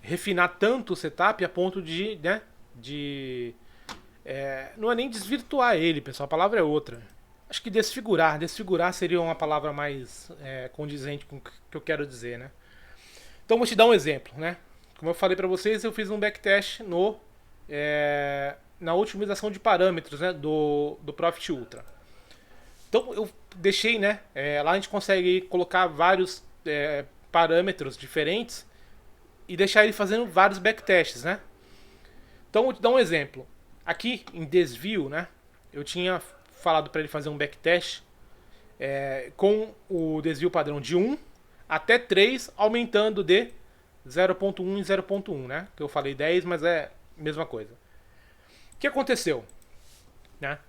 refinar tanto o setup a ponto de, né, não é nem desvirtuar ele, pessoal, a palavra é outra. Acho que desfigurar seria uma palavra mais condizente com o que eu quero dizer, né? Então vou te dar um exemplo, né? Como eu falei para vocês, eu fiz um backtest na otimização de parâmetros, né, do Profit Ultra. Então eu deixei, né? Lá a gente consegue colocar vários parâmetros diferentes e deixar ele fazendo vários backtests, né? Então vou te dar um exemplo. Aqui em desvio, né? Eu tinha falado para ele fazer um backtest com o desvio padrão de 1 até 3, aumentando de 0.1 em 0.1, né? Que eu falei 10, mas é a mesma coisa. O que aconteceu? Né?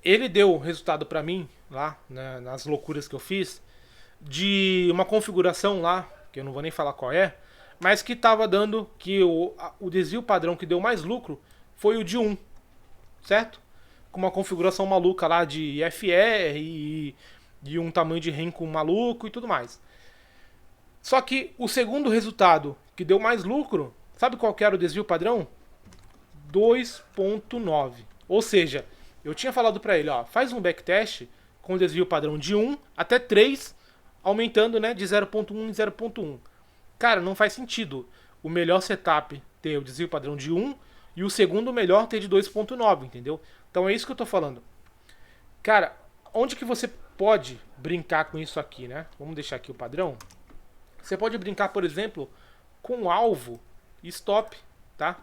Ele deu o resultado para mim, lá, né, nas loucuras que eu fiz, de uma configuração lá, que eu não vou nem falar qual é, mas que estava dando que o desvio padrão que deu mais lucro foi o de 1, certo? Com uma configuração maluca lá de FR e um tamanho de renco maluco e tudo mais. Só que o segundo resultado que deu mais lucro, sabe qual que era o desvio padrão? 2.9. Ou seja, eu tinha falado para ele, ó, faz um backtest com desvio padrão de 1 até 3, aumentando, né, de 0.1 em 0.1. Cara, não faz sentido o melhor setup ter o desvio padrão de 1 e o segundo melhor ter de 2.9, entendeu? Então é isso que eu tô falando. Cara, onde que você pode brincar com isso aqui, né? Vamos deixar aqui o padrão. Você pode brincar, por exemplo, com alvo e stop, tá?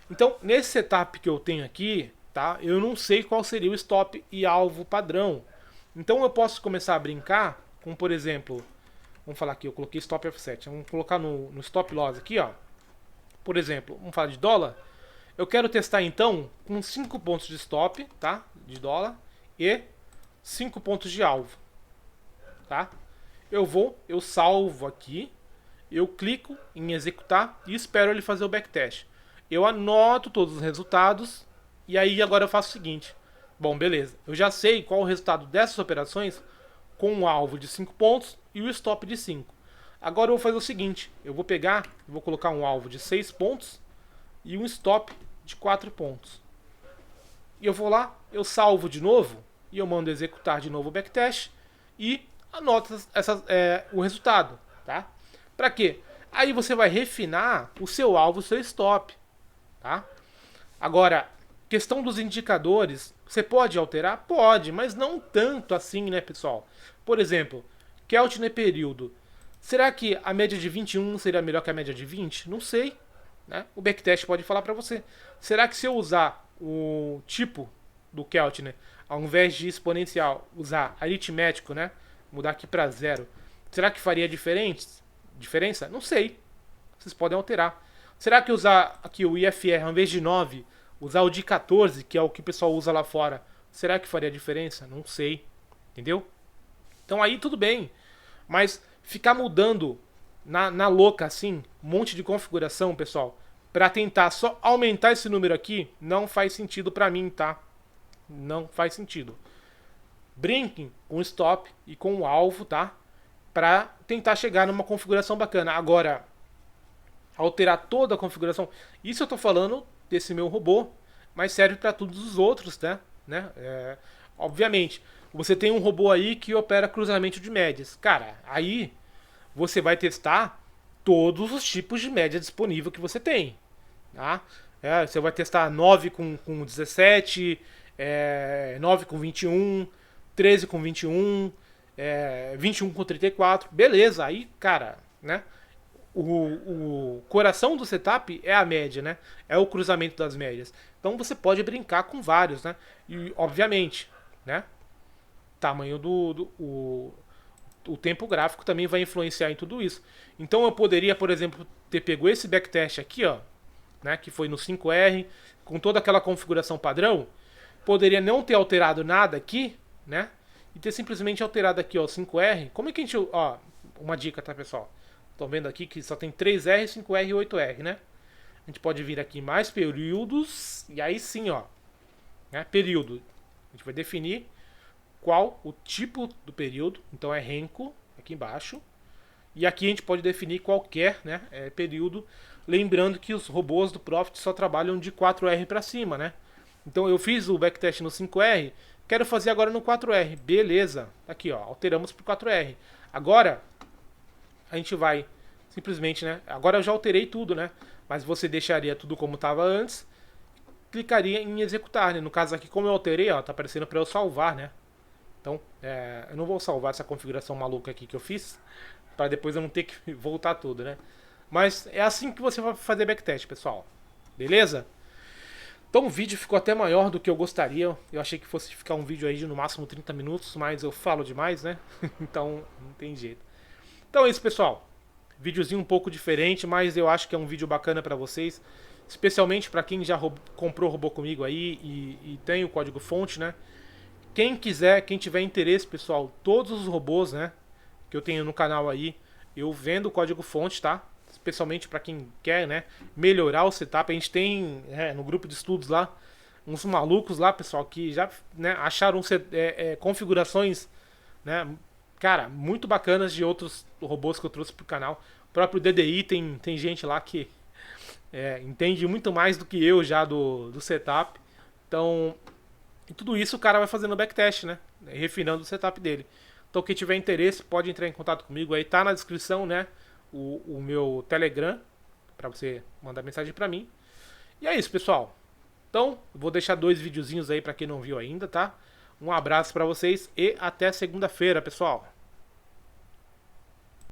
Então, nesse setup que eu tenho aqui, tá? Eu não sei qual seria o stop e alvo padrão. Então eu posso começar a brincar com, por exemplo, vamos falar aqui, eu coloquei stop offset. Vamos colocar no stop loss aqui, ó. Por exemplo, vamos falar de dólar. Eu quero testar então com 5 pontos de stop, tá? De dólar e 5 pontos de alvo, tá? Eu salvo aqui, eu clico em executar e espero ele fazer o backtest. Eu anoto todos os resultados e aí agora eu faço o seguinte. Bom, beleza. Eu já sei qual o resultado dessas operações com um alvo de 5 pontos e o stop de 5. Agora eu vou fazer o seguinte. Eu vou pegar, vou colocar um alvo de 6 pontos e um stop de 4 pontos. E eu vou lá, eu salvo de novo e eu mando executar de novo o backtest e anota o resultado, tá? Para quê? Aí você vai refinar o seu alvo, o seu stop, tá? Agora, questão dos indicadores, você pode alterar? Pode, mas não tanto assim, né, pessoal? Por exemplo, Keltner período. Será que a média de 21 seria melhor que a média de 20? Não sei, né? O backtest pode falar para você. Será que se eu usar o tipo do Keltner, ao invés de exponencial, usar aritmético, né? Mudar aqui para zero. Será que faria diferença? Não sei. Vocês podem alterar. Será que usar aqui o IFR ao invés de 9, usar o de 14, que é o que o pessoal usa lá fora, será que faria diferença? Não sei. Entendeu? Então aí tudo bem. Mas ficar mudando na louca assim, um monte de configuração, pessoal, para tentar só aumentar esse número aqui, não faz sentido para mim, tá? Não faz sentido. Brinquem com o stop e com o alvo, tá? Para tentar chegar numa configuração bacana. Agora, alterar toda a configuração, isso eu tô falando desse meu robô, mas serve para todos os outros, né? Obviamente, você tem um robô aí que opera cruzamento de médias. Cara, aí você vai testar todos os tipos de média disponível que você tem. Tá? Você vai testar 9 com 17, 9 com 21, 13 com 21, 21 com 34. Beleza, aí, cara, né? O coração do setup é a média, né? É o cruzamento das médias. Então você pode brincar com vários, né? E, obviamente, né? Tamanho o tempo gráfico também vai influenciar em tudo isso. Então eu poderia, por exemplo, ter pego esse backtest aqui, ó, né, que foi no 5R, com toda aquela configuração padrão, poderia não ter alterado nada aqui, né, e ter simplesmente alterado aqui, ó, 5R. Como é que a gente, ó, uma dica, tá, pessoal? Estão vendo aqui que só tem 3R, 5R e 8R, né? A gente pode vir aqui mais períodos, e aí sim, ó, né, período. A gente vai definir qual o tipo do período, então é Renko aqui embaixo, e aqui a gente pode definir qualquer, né, período, lembrando que os robôs do Profit só trabalham de 4R para cima, né? Então eu fiz o backtest no 5R, quero fazer agora no 4R, beleza, aqui ó, alteramos para 4R. Agora a gente vai simplesmente, né, agora eu já alterei tudo, né, mas você deixaria tudo como estava antes, clicaria em executar, né? No caso aqui, como eu alterei, ó, tá aparecendo para eu salvar, né? Então, eu não vou salvar essa configuração maluca aqui que eu fiz, para depois eu não ter que voltar tudo, né? Mas é assim que você vai fazer backtest, pessoal. Beleza? Então o vídeo ficou até maior do que eu gostaria. Eu achei que fosse ficar um vídeo aí de no máximo 30 minutos, mas eu falo demais, né? Então não tem jeito. Então é isso, pessoal. Videozinho um pouco diferente, mas eu acho que é um vídeo bacana para vocês. Especialmente para quem já comprou robô comigo aí e tem o código fonte, né? Quem quiser, quem tiver interesse, pessoal, todos os robôs, né, que eu tenho no canal aí, eu vendo o código fonte, tá? Especialmente para quem quer, né, melhorar o setup. A gente tem, no grupo de estudos lá, uns malucos lá, pessoal, que já, né, acharam configurações, né, cara, muito bacanas de outros robôs que eu trouxe pro canal. O próprio DDI tem gente lá que entende muito mais do que eu já do setup. Então, e tudo isso o cara vai fazendo backtest, né? Refinando o setup dele. Então quem tiver interesse pode entrar em contato comigo aí. Tá na descrição, né? O meu Telegram, para você mandar mensagem para mim. E é isso, pessoal. Então, vou deixar 2 videozinhos aí para quem não viu ainda, tá? Um abraço para vocês e até segunda-feira, pessoal.